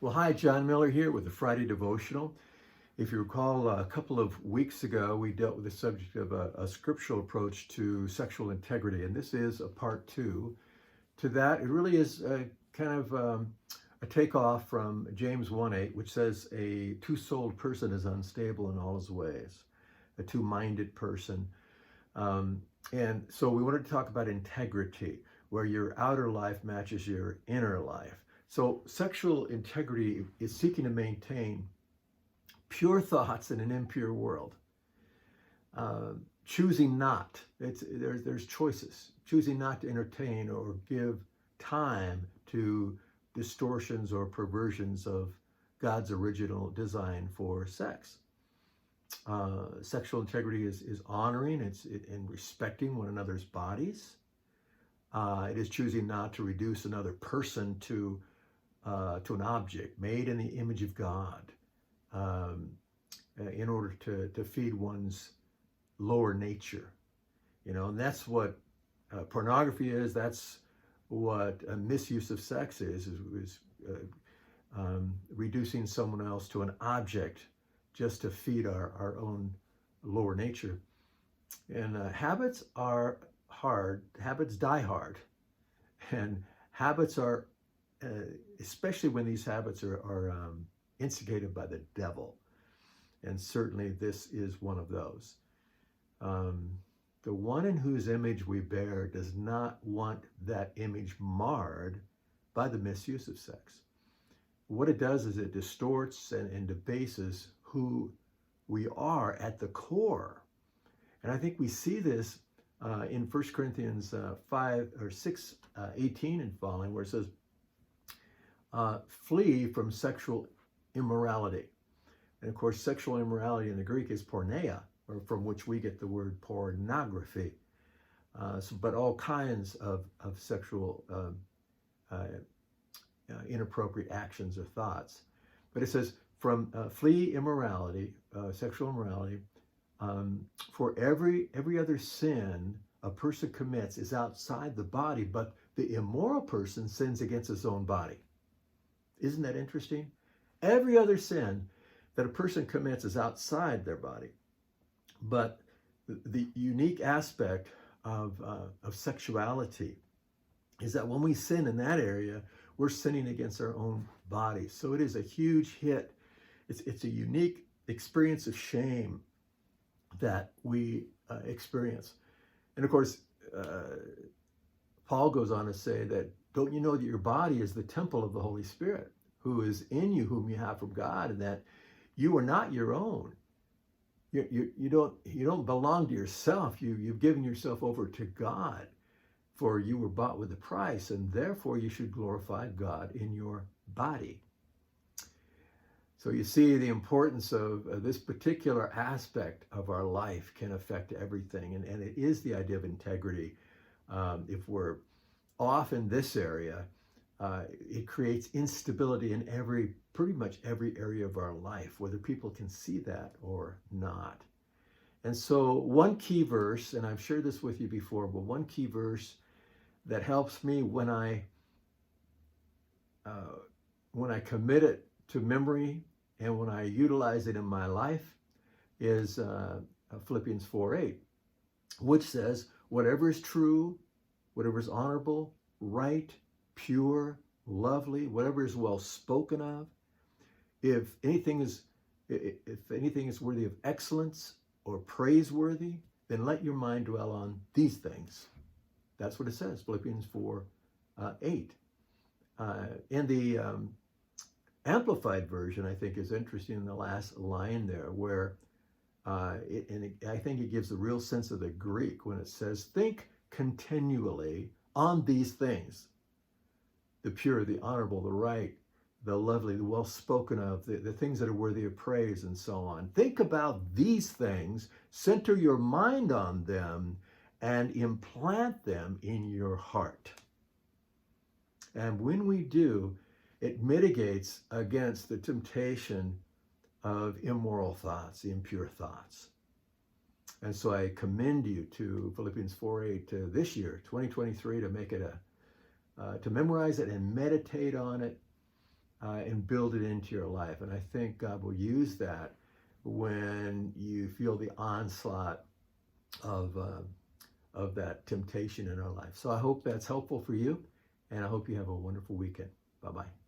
Well, hi, John Miller here with the Friday Devotional. If you recall, a couple of weeks ago, we dealt with the subject of a scriptural approach to sexual integrity, and this is a part two to that. It really is a takeoff from James 1:8, which says a two-souled person is unstable in all his ways, a two-minded person. And so we wanted to talk about integrity, where your outer life matches your inner life. So sexual integrity is seeking to maintain pure thoughts in an impure world. Choosing not, there's choices. Choosing not to entertain or give time to distortions or perversions of God's original design for sex. Sexual integrity is honoring, it's in respecting one another's bodies. It is choosing not to reduce another person to an object made in the image of God in order to feed one's lower nature. And that's what pornography is. That's what a misuse of sex is reducing someone else to an object just to feed our own lower nature. And habits are hard. Habits die hard. And habits are, especially when these habits are instigated by the devil. And certainly this is one of those. The one in whose image we bear does not want that image marred by the misuse of sex. What it does is it distorts and debases who we are at the core. And I think we see this in 1 Corinthians 6:18 and following, where it says, flee from sexual immorality. And of course, sexual immorality in the Greek is porneia, or from which we get the word pornography. But all kinds of sexual inappropriate actions or thoughts. But it says, flee immorality, sexual immorality, for every other sin a person commits is outside the body, but the immoral person sins against his own body. Isn't that interesting? Every other sin that a person commits is outside their body. But the unique aspect of sexuality is that when we sin in that area, we're sinning against our own bodies. So it is a huge hit. It's a unique experience of shame that we experience. And of course, Paul goes on to say that, don't you know that your body is the temple of the Holy Spirit, who is in you, whom you have from God, and that you are not your own. You don't belong to yourself. You've given yourself over to God, for you were bought with a price, and therefore you should glorify God in your body. So you see the importance of this particular aspect of our life can affect everything, and it is the idea of integrity. If we're off in this area, it creates instability in pretty much every area of our life, whether people can see that or not. And so one key verse, and I've shared this with you before, but one key verse that helps me when I commit it to memory and when I utilize it in my life is Philippians 4:8, which says, whatever is true, whatever is honorable, right, pure, lovely, whatever is well spoken of, if anything is worthy of excellence or praiseworthy, then let your mind dwell on these things. That's what it says, Philippians 4:8. In the Amplified version, I think, is interesting in the last line there, where I think it gives the real sense of the Greek when it says, think continually on these things: the pure, the honorable, the right, the lovely, the well spoken of, the things that are worthy of praise, and so on. Think about these things, center your mind on them, and implant them in your heart. And when we do, it mitigates against the temptation of immoral thoughts, the impure thoughts. And so I commend you to Philippians 4:8 this year, 2023, to make it to memorize it and meditate on it and build it into your life. And I think God will use that when you feel the onslaught of that temptation in our life. So I hope that's helpful for you, and I hope you have a wonderful weekend. Bye-bye.